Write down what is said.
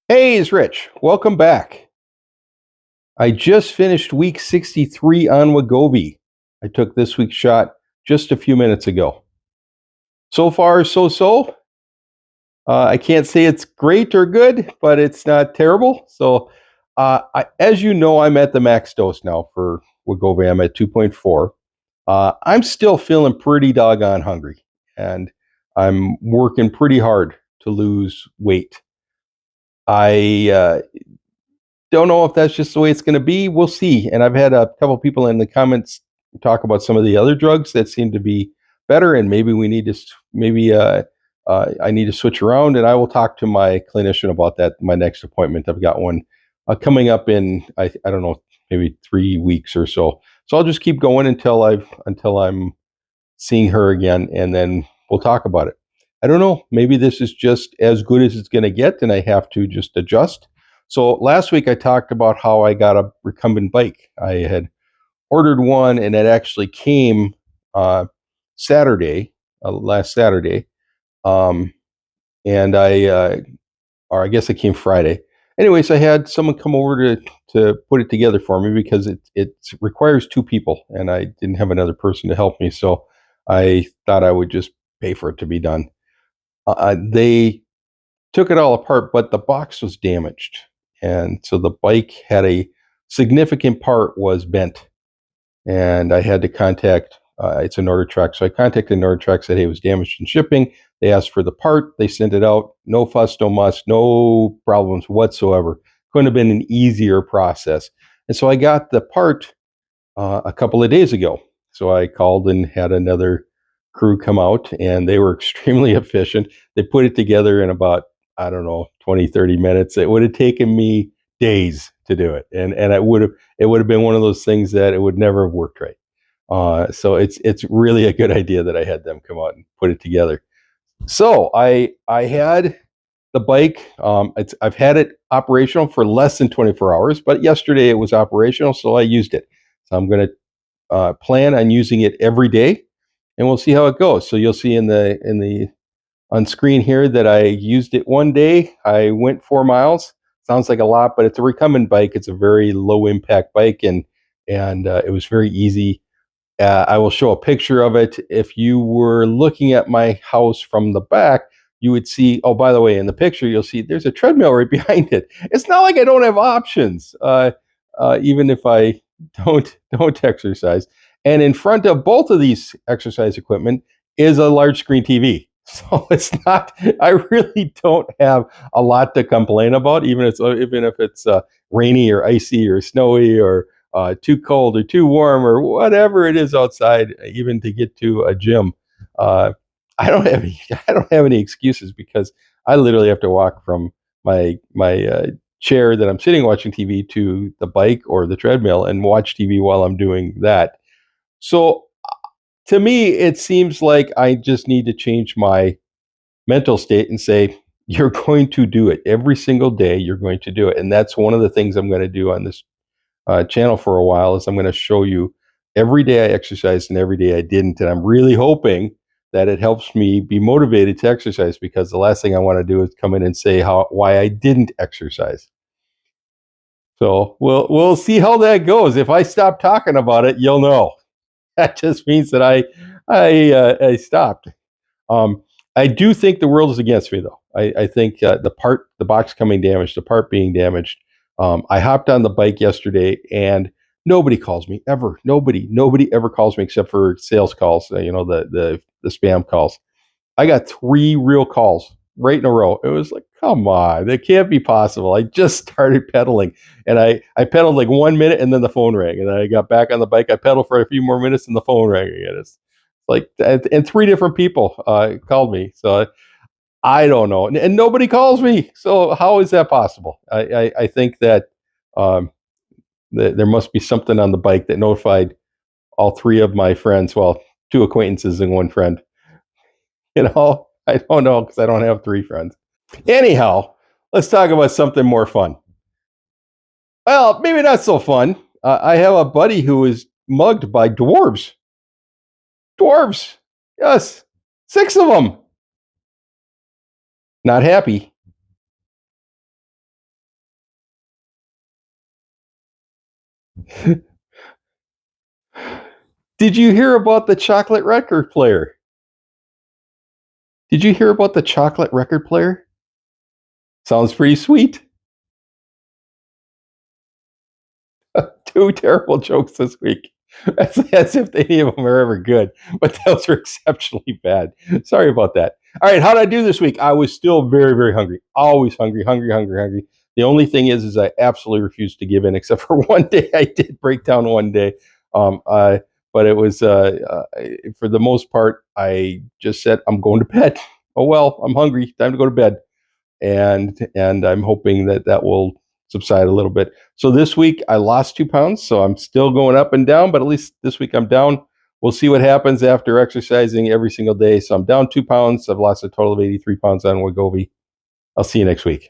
Hey, it's Rich. Welcome back. I just finished week 63 on Wegovy. I took this week's shot just a few minutes ago. So far, so. I can't say it's great or good, but it's not terrible. As you know, I'm at the max dose now for Wegovy. I'm at 2.4. I'm still feeling pretty doggone hungry, and I'm working pretty hard to lose weight. I don't know if that's just the way it's going to be. We'll see. And I've had a couple people in the comments talk about some of the other drugs that seem to be better, and maybe we need to I need to switch around. And I will talk to my clinician about that. My next appointment, I've got one coming up in I don't know, maybe 3 weeks or so. So I'll just keep going until I'm seeing her again, and then we'll talk about it. I don't know. Maybe this is just as good as it's going to get, and I have to just adjust. So last week I talked about how I got a recumbent bike. I had ordered one, and it actually came uh, Saturday, last Saturday, um, and or I guess it came Friday. Anyways, I had someone come over to put it together for me because it requires two people, and I didn't have another person to help me, so I thought I would just pay for it to be done. They took it all apart, but the box was damaged, and so the bike had a significant part was bent, and I had to contact. It's a NordicTrack, so I contacted NordicTrack, said, "Hey, it was damaged in shipping." They asked for the part. They sent it out. No fuss, no muss, no problems whatsoever. Couldn't have been an easier process. And so I got the part a couple of days ago. So I called and had another crew come out, and they were extremely efficient. They put it together in about, I don't know, 20, 30 minutes. It would have taken me days to do it. And it would have been one of those things that it would never have worked right. So it's really a good idea that I had them come out and put it together. So I had the bike. I've had it operational for less than 24 hours, but yesterday it was operational, so I used it. So I'm going to plan on using it every day, and we'll see how it goes. So you'll see in the on screen here that I used it one day. I went 4 miles. Sounds like a lot, but it's a recumbent bike. It's a very low impact bike, and it was very easy. I will show a picture of it. If you were looking at my house from the back, you would see. Oh, by the way, in the picture, you'll see there's a treadmill right behind it. It's not like I don't have options, even if I don't exercise. And in front of both of these exercise equipment is a large screen TV. So it's not. I really don't have a lot to complain about, even if it's rainy or icy or snowy or too cold or too warm or whatever it is outside, even to get to a gym. Uh, I don't have any. I don't have any excuses because I literally have to walk from my chair that I'm sitting watching TV to the bike or the treadmill and watch TV while I'm doing that. So to me, it seems like I just need to change my mental state and say, you're going to do it every single day. You're going to do it. And that's one of the things I'm going to do on this channel for a while is I'm going to show you every day I exercised and every day I didn't. And I'm really hoping that it helps me be motivated to exercise because the last thing I want to do is come in and say why I didn't exercise. So we'll see how that goes. If I stop talking about it, you'll know. That just means that I stopped. Um, I do think the world is against me, though. I think the box coming damaged, the part being damaged. I hopped on the bike yesterday, and nobody calls me ever. Nobody ever calls me except for sales calls. The spam calls. I got 3 real calls right in a row. It was like, come on, that can't be possible. I just started pedaling, and I pedaled like 1 minute, and then the phone rang, and then I got back on the bike. I pedaled for a few more minutes, and the phone rang again. It's like, and 3 different people called me. So I don't know, and nobody calls me. So how is that possible? I think that um, there must be something on the bike that notified all 3 of my friends. Well, 2 acquaintances and 1 friend. I don't know because I don't have 3 friends. Anyhow, let's talk about something more fun. Well, maybe not so fun. I have a buddy who is mugged by dwarves. Dwarves, yes, 6 of them. Not happy. Did you hear about the chocolate record player? Did you hear about the chocolate record player? Sounds pretty sweet. 2 terrible jokes this week. As if any of them are ever good, but those are exceptionally bad. Sorry about that. All right, how did I do this week? I was still very, very hungry. Always hungry. The only thing is I absolutely refused to give in, except for one day. I did break down one day, but it was for the most part. I just said, I'm going to bed. Oh well, I'm hungry. Time to go to bed, and I'm hoping that will subside a little bit. So this week I lost 2 pounds, so I'm still going up and down, but at least this week I'm down. We'll see what happens after exercising every single day. So I'm down 2 pounds. I've lost a total of 83 pounds on Wegovy. I'll see you next week.